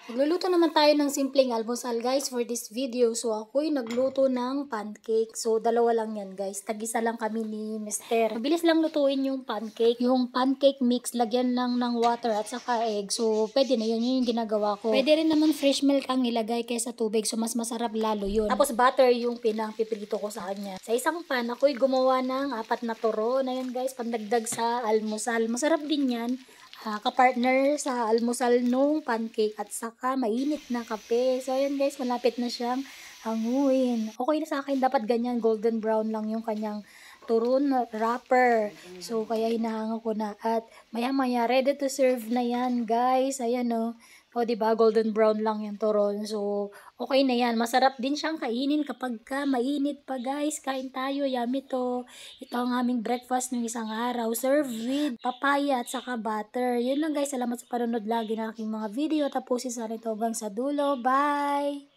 Magluluto naman tayo ng simpleng almusal guys for this video. So ako'y nagluto ng pancake. So dalawa lang yan guys. Tag-isa lang kami ni Mister. Mabilis lang lutuin yung pancake. Yung pancake mix, lagyan lang ng water at saka egg. So pwede na yun. Yun yung ginagawa ko. Pwede rin naman fresh milk ang ilagay kaysa tubig. So mas masarap lalo yun. Tapos butter yung pinang-pipirito ko sa kanya. Sa isang pan, ako'y gumawa ng 4 na turon. Ayan guys, pandagdag sa almusal. Masarap din yan. Kapartner sa almusal nung pancake at saka mainit na kape. So, ayan guys, malapit na siyang hanguin. Okay na sa akin, dapat ganyan, golden brown lang yung kanyang turon wrapper. So, kaya hinahango ko na. At maya-maya, ready to serve na yan, guys. Ayan, oh. O, diba, golden brown lang yung turon. So, okay na yan. Masarap din siyang kainin kapag ka mainit pa, guys. Kain tayo, yummy to. Ito ang aming breakfast ng isang araw. Serve with papaya at saka butter. Yun lang, guys. Salamat sa panonood lagi ng aking mga video. Tapusin sa ito hanggang sa dulo. Bye!